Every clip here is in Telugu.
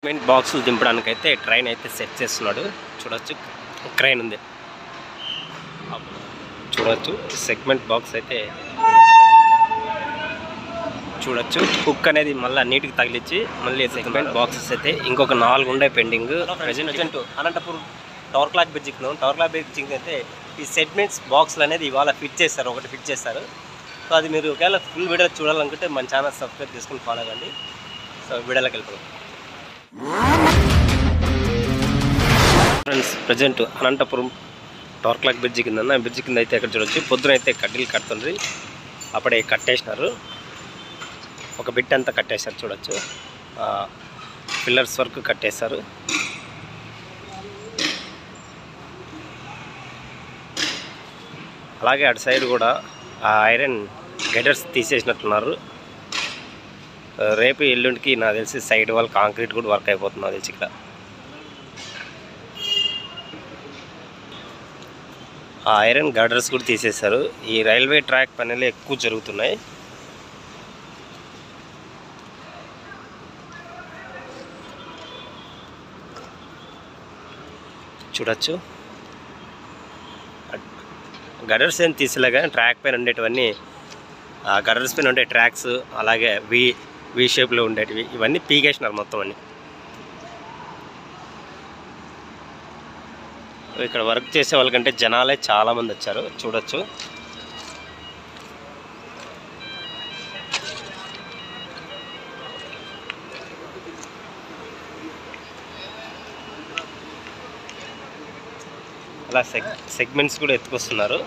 సిమెంట్ బాక్సులు దింపడానికి అయితే ట్రైన్ అయితే సెట్ చేస్తున్నాడు. చూడొచ్చు క్రైన్ ఉంది, చూడొచ్చు సెగ్మెంట్ బాక్స్ అయితే చూడొచ్చు. హుక్ అనేది మళ్ళీ నీటికి తగిలించి మళ్ళీ సెగ్మెంట్ బాక్సెస్ అయితే ఇంకొక 4 ఉండే pending. Present Anantapuram tower clock బ్రిడ్జికి టవర్ క్లాక్ బ్రిడ్జికి అయితే ఈ సెగ్మెంట్స్ బాక్సులు అనేది ఇవాళ ఫిట్ చేస్తారు, ఒకటి ఫిట్ చేస్తారు. సో అది మీరు ఒకవేళ ఫుల్ వీడియో చూడాలనుకుంటే మన ఛానల్ సబ్స్క్రైబ్ చేసుకుని ఫాలో అవ్వండి. సో వీడియోలోకి వెళ్ళిపోతాం friends. Present Anantapuram tower clock bridge కింద అయితే ఎక్కడ చూడొచ్చు. పొద్దున అయితే కడ్డీలు కడుతుండ్రి, అప్పుడే కట్టేసినారు, ఒక బిట్ అంతా కట్టేశారు. చూడొచ్చు పిల్లర్స్ వరకు కట్టేశారు. అలాగే అటు సైడ్ కూడా ఆ ఐరన్ గైడర్స్ తీసేసినట్టున్నారు. రేపు ఎల్లుండికి నాకు తెలిసి సైడ్ వాల్ కాంక్రీట్ కూడా వర్క్ అయిపోతుంది నాకు తెలిసి. ఇక్కడ ఆ ఐరన్ గైడర్స్ కూడా తీసేశారు. ఈ రైల్వే ట్రాక్ పనులు ఎక్కువ జరుగుతున్నాయి. చూడొచ్చు గడర్స్ ఏం తీసేలే కానీ ట్రాక్ పైన ఉండేటివన్నీ గడర్స్ పైన ఉండే ట్రాక్స్, అలాగే వి షేప్లో ఉండేటివి ఇవన్నీ పీకేసినారు మొత్తం అన్నీ. ఇక్కడ వర్క్ చేసే వాళ్ళకంటే జనాలే చాలామంది వచ్చారు. చూడొచ్చు అలా సెగ్మెంట్స్ కూడా ఎత్తుకొస్తున్నారు.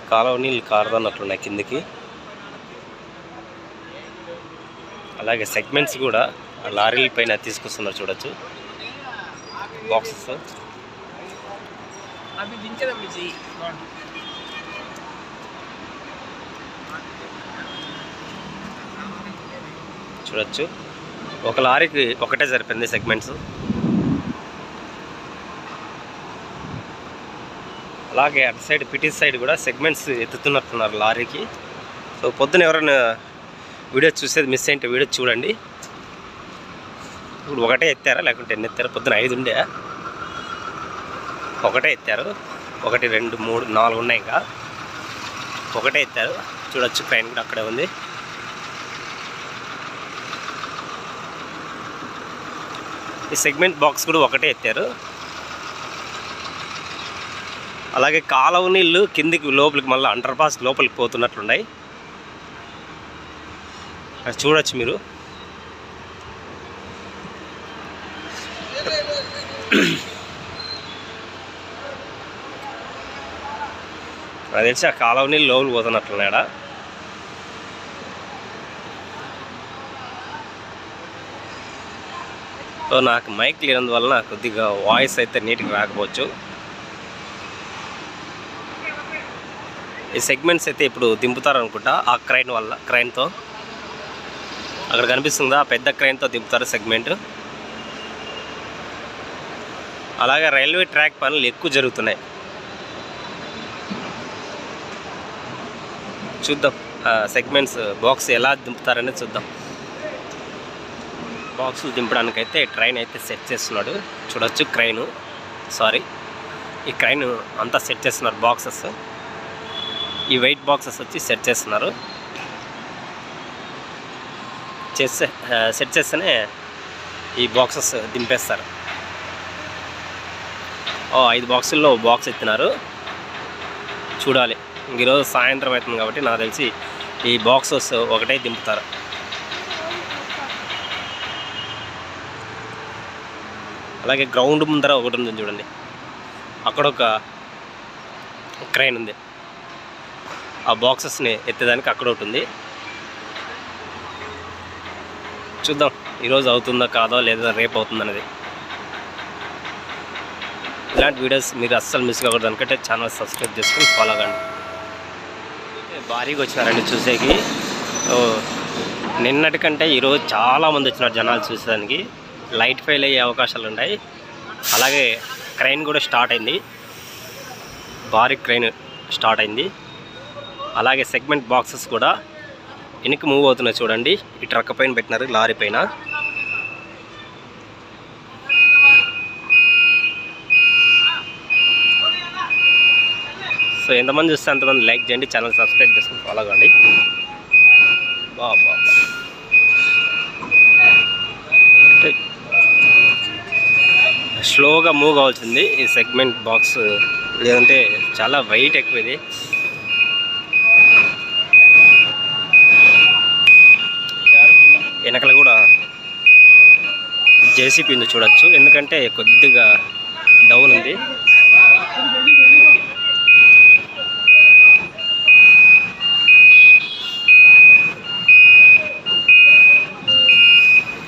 కాలువ నీళ్ళు కారుతున్నట్లున్నాయి కిందికి. అలాగే సెగ్మెంట్స్ కూడా లారీల పైన తీసుకొస్తున్నారు. చూడొచ్చు బాక్సెస్. చూడొచ్చు ఒక లారీకి ఒకటే సరిపోయింది సెగ్మెంట్స్. అలాగే అటు సైడ్ పిటి సైడ్ కూడా సెగ్మెంట్స్ ఎత్తుతున్నట్టున్నారు లారీకి. సో పొద్దున ఎవరైనా వీడియో చూసేది మిస్ అయింటే వీడియో చూడండి. ఇప్పుడు ఒకటే ఎత్తారా లేకుంటే ఎన్ని ఎత్తారా? పొద్దున 5 ఉండే, ఒకటే ఎత్తారు. 1 2 3 4 ఉన్నాయి, ఇంకా ఒకటే ఎత్తారు. చూడొచ్చు ట్రైన్ కూడా అక్కడే ఉంది. ఈ సెగ్మెంట్ బాక్స్ కూడా ఒకటే ఎత్తారు. అలాగే కాలువ నీళ్ళు కిందికి లోపలికి మళ్ళీ అండర్ పాస్ లోపలికి పోతున్నట్లున్నాయి. అది చూడొచ్చు మీరు. నాకు తెలిసి ఆ కాలువ నీళ్ళు లోపలికి పోతున్నట్లున్నాడా. సో నాకు మైక్ లేనందువల్ల కొద్దిగా వాయిస్ అయితే నీట్గా రాకపోవచ్చు. ఈ సెగ్మెంట్స్ అయితే ఇప్పుడు దింపుతారనుకుంటా ఆ క్రైన్తో అక్కడ కనిపిస్తుందా, ఆ పెద్ద క్రైన్తో దింపుతారు సెగ్మెంట్. అలాగే రైల్వే ట్రాక్ పనులు ఎక్కువ జరుగుతున్నాయి. చూద్దాం సెగ్మెంట్స్ బాక్స్ ఎలా దింపుతారనేది చూద్దాం. బాక్సులు దింపడానికైతే ట్రైన్ అయితే సెట్ చేస్తున్నాడు. చూడొచ్చు ఈ క్రైన్ అంతా సెట్ చేస్తున్నారు. బాక్సెస్, ఈ వెయిట్ బాక్సెస్ వచ్చి సెట్ చేస్తున్నారు. సెట్ చేస్తేనే ఈ బాక్సెస్ దింపేస్తారు. 5 బాక్సుల్లో బాక్స్ ఎత్తినారు. చూడాలి, ఈరోజు సాయంత్రం అవుతుంది కాబట్టి నాకు తెలిసి ఈ బాక్సెస్ ఒకటే దింపుతారు. అలాగే గ్రౌండ్ ముందర ఒకటి ఉంది చూడండి, అక్కడ ఒక క్రైన్ ఉంది. ఆ బాక్సెస్ని ఎత్తేదానికి అక్కడ ఒకటి ఉంది. చూద్దాం ఈరోజు అవుతుందో కాదో లేదా రేపు అవుతుందనేది. ఇలాంటి వీడియోస్ మీరు అస్సలు మిస్ కాకూడదు అనుకుంటే ఛానల్ సబ్స్క్రైబ్ చేసుకుని ఫాలో అవ్వండి. భారీగా వచ్చినారండి చూసేకి. నిన్నటికంటే ఈరోజు చాలామంది వచ్చినారు జనాలు చూసేదానికి. లైట్ ఫెయిల్ అయ్యే అవకాశాలు ఉన్నాయి. అలాగే క్రైన్ కూడా స్టార్ట్ అయింది. భారీ క్రైన్ స్టార్ట్ అయింది. అలాగే సెగ్మెంట్ బాక్సెస్ కూడా వెనక్కి మూవ్ అవుతున్నాయి చూడండి. ఈ ట్రక్ పైన పెట్టినారు, లారీ పైన. సో ఎంతమంది చూస్తే అంతమంది లైక్ చేయండి, ఛానల్ సబ్స్క్రైబ్ చేసుకుని ఫాలో అవ్వండి. బాబా స్లోగా మూవ్ కావాల్సింది ఈ సెగ్మెంట్ బాక్స్, లేదంటే చాలా వెయిట్ ఎక్కువ ఇది. వెనకల కూడా జేసీపీ ఉంది చూడొచ్చు, ఎందుకంటే కొద్దిగా డౌన్ ఉంది.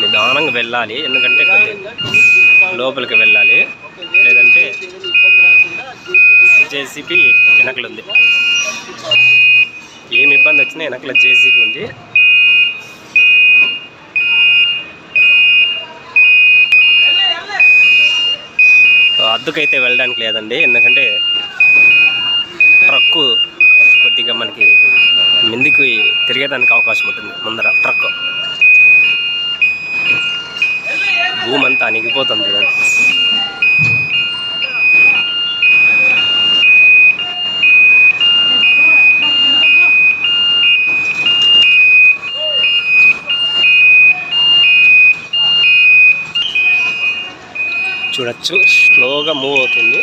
నిదానంగా వెళ్ళాలి, ఎందుకంటే కొద్దిగా లోపలికి వెళ్ళాలి, లేదంటే జేసీపీ వెనకలు ఉంది. ఏమి ఇబ్బంది వచ్చినా వెనకల జేసీపీ ఉంది. అద్దుకైతే వెళ్ళడానికి లేదండి, ఎందుకంటే ట్రక్కు కొద్దిగా మనకి ముందుకు తిరిగేదానికి అవకాశం ఉంటుంది. ముందర ట్రక్ భూమి అంతా అణిగిపోతుంది చూడండి. చూడొచ్చు స్లోగా మూవ్ అవుతుంది.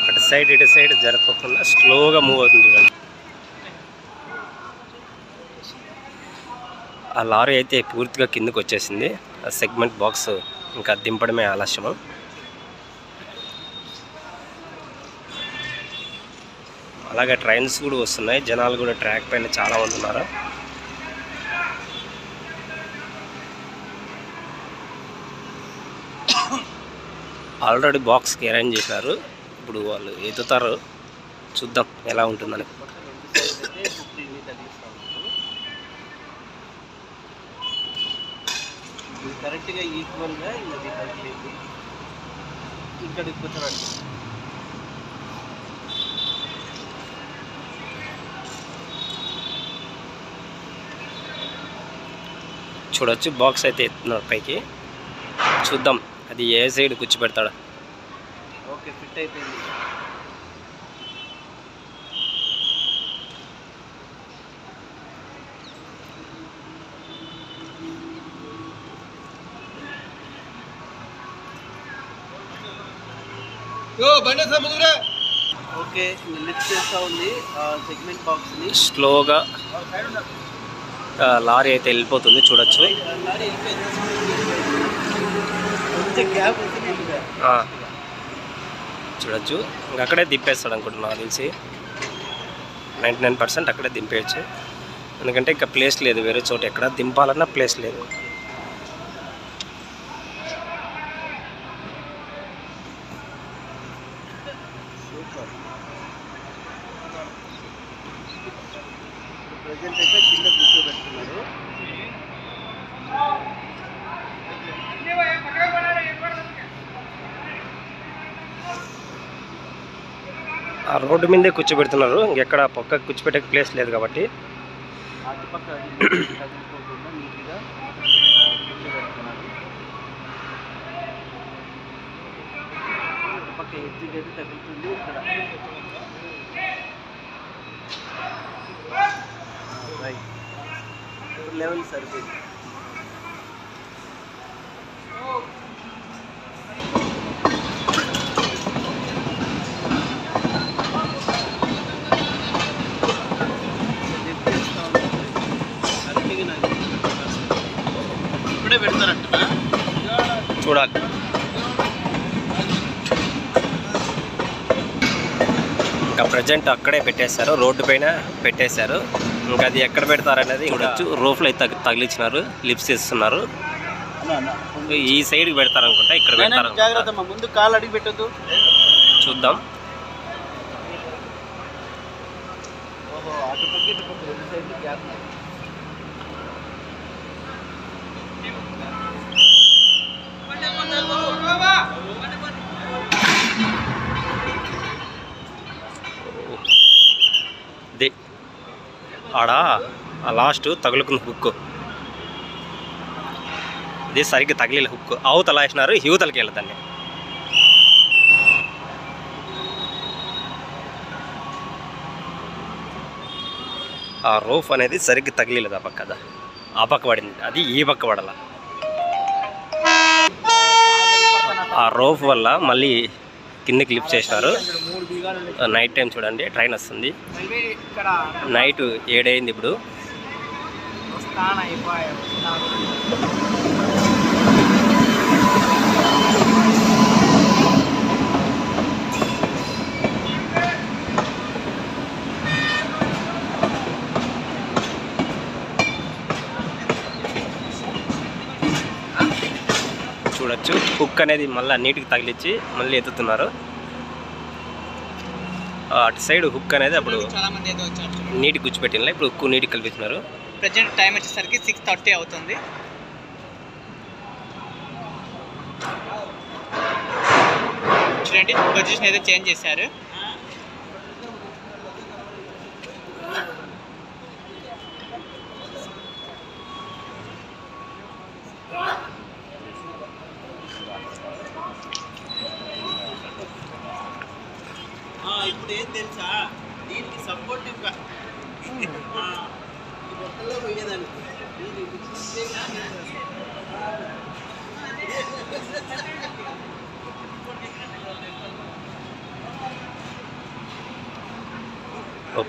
అటు సైడ్ ఇటు సైడ్ జరగకుండా స్లోగా మూవ్ అవుతుంది చూడండి. ఆ లారీ అయితే పూర్తిగా కిందకు వచ్చేసింది. ఆ సెగ్మెంట్ బాక్స్ ఇంకా దింపడమే ఆలస్యము. అలాగే ట్రైన్స్ కూడా వస్తున్నాయి, జనాలు కూడా ట్రాక్ పైన చాలా మంది ఉన్నారు. ఆల్రెడీ బాక్స్కి అరేంజ్ చేశారు, ఇప్పుడు వాళ్ళు ఎత్తుతారు, చూద్దాం ఎలా ఉంటుందని. కరెక్ట్గా ఈక్వల్గా ఇక్కడికి కూర్చోండి. చూడొచ్చు బాక్స్ అయితే ఎత్తున్నారు పైకి, చూద్దాం అది ఏ సైడ్ కూర్చోబెడతాడు. ఓకే, ఫిట్ అయిపోయింది. ఓకే, లిఫ్ట్ చేస్తూ ఉంది సెగ్మెంట్ బాక్స్ని. స్లోగా లారీ అయితే వెళ్ళిపోతుంది చూడొచ్చు. చూడొచ్చు ఇంకా అక్కడే దింపేస్తాడు అనుకుంటున్నా, నాకు తెలిసి 99% అక్కడే దింపేయచ్చు, ఎందుకంటే ఇంకా ప్లేస్ లేదు, వేరే చోట ఎక్కడ దింపాలన్నా ప్లేస్ లేదు. ప్రజెంట్ అయితే కింద కూర్చోబెట్టుకున్నారు. ఆ రోడ్డు మీదే కూర్చోబెడుతున్నారు, ఇంకెక్కడ పక్కకు కూర్చోబెట్టే ప్లేస్ లేదు కాబట్టి. అటుపక్క తగ్గిపోకుండా నీట్గా కూర్చోబెట్టుకున్నారు. అటుపక్క ఎడ్జికి అయితే తగ్గుతుంది. ఇక్కడ లెవెల్ సరిపోయింది. ఇప్పుడే పెడతారంటున్నా, చూడాలి. ఇంకా ప్రజెంట్ అక్కడే పెట్టేశారు, రోడ్డు పైన పెట్టేశారు. ఇంకా అది ఎక్కడ పెడతారనేది చూడొచ్చు. రూఫ్లో అయితే తగిలించినారు, లిప్స్ ఇస్తున్నారు. ఈ సైడ్కి పెడతారనుకుంటా, ఇక్కడ పెడతారు. జాగ్రత్త, ముందు కాలు అడిగి పెట్టద్దు. చూద్దాం. ఓహో, అటుపక్క ఇటుపక్క రెండు సైడ్లు గ్యాప్. ఆ లాస్ట్ తగులుకున్న హుక్ ఇది సరిగ్గా తగిలిన హుక్ అవతల వేసినారు, యువతలకి వెళ్ళదండి. ఆ రోఫ్ అనేది సరిగ్గా తగిలేదు ఆ పక్క, ఆ పక్క పడింది, అది ఈ పక్క పడాల. ఆ రోఫ్ వల్ల మళ్ళీ కిందకి లిఫ్ట్ చేసినారు. నైట్ టైం చూడండి, ట్రైన్ వస్తుంది. నైట్ 7 అయింది ఇప్పుడు. చూడొచ్చు హుక్ అనేది మళ్ళీ నీటికి తగిలించి మళ్ళీ ఎత్తుతున్నారు. అటు సైడ్ హుక్ అనేది అప్పుడు నీటికి గుచ్చిపెట్టిన, ఇప్పుడు హుక్ నీటికి కలిపిస్తున్నారు. ప్రజెంట్ టైం వచ్చేసరికి 6:30 అవుతుంది. చూడండి పొజిషన్ అయితే చేంజ్ చేశారు. ఇప్పుడు ఏం తెలుసా, దీనికి సపోర్టివ్గా బొట్టలో పోయేదానికి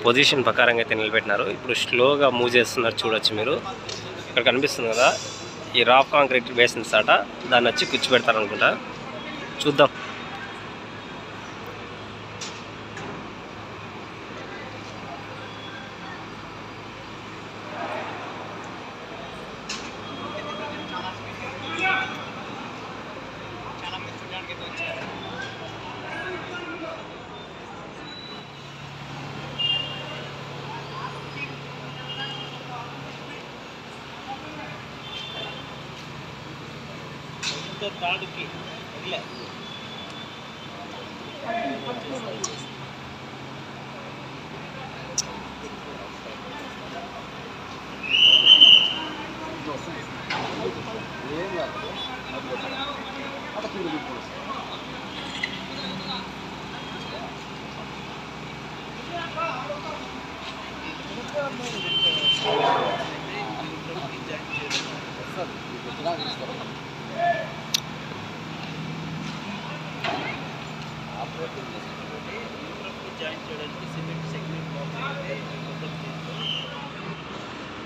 పొజిషన్ ప్రకారంగా అయితే నిలబెట్టినారు. ఇప్పుడు స్లోగా మూవ్ చేస్తున్నారు, చూడొచ్చు మీరు. ఇక్కడ కనిపిస్తుంది కదా, ఈ రాఫ్ కాంక్రీట్ వేసిన సాట దాన్ని వచ్చి కూర్చోబెడతారు అనుకుంటా, చూద్దాం. తాడుకి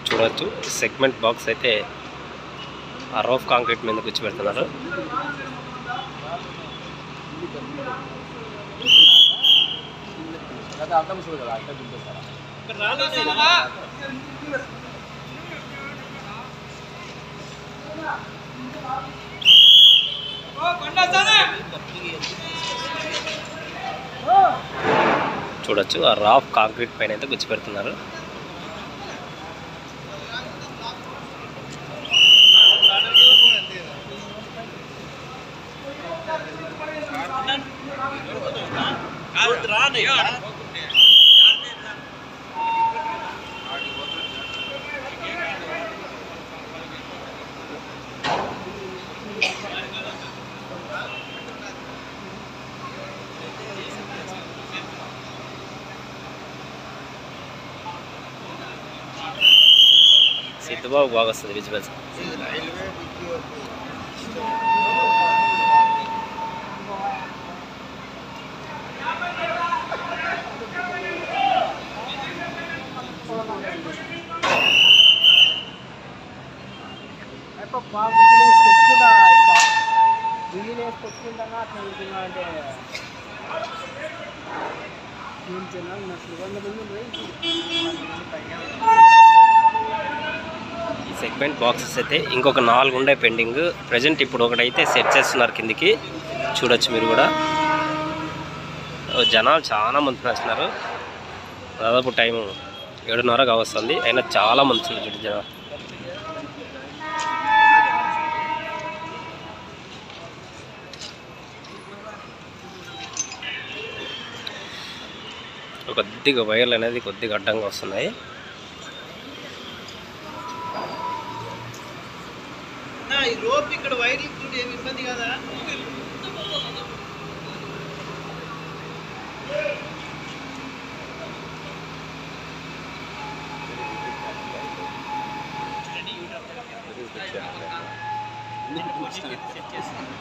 చూడొచ్చు సెగ్మెంట్ బాక్స్ అయితే ఆ రోఫ్ కాంక్రీట్ మీద కూర్చోబెడుతున్నారు. చూడొచ్చు ఆ రాఫ్ కాంక్రీట్ పైన అయితే కూర్చోబెడుతున్నారు. సిద్ధబాబు బాగా వస్తుంది విజువల్స్. ఈ సెగ్మెంట్ బాక్సెస్ అయితే ఇంకొక 4 ఉండే పెండింగ్. ప్రజెంట్ ఇప్పుడు ఒకటైతే సెట్ చేస్తున్నారు కిందికి, చూడొచ్చు మీరు కూడా. జనాలు చాలా మంది వస్తున్నారు. దాదాపు టైం 7:30 కావస్తుంది, అయినా చాలా మంది వస్తున్నారు చూడు జనాలు. కొద్దిగా వైర్లు అనేది కొద్దిగా అడ్డంగా వస్తున్నాయి. రోప్ ఇక్కడ వైర్లు చూడు ఏమి ఇబ్బంది కదా. పొజిషన్ సెట్ చేస్తాను.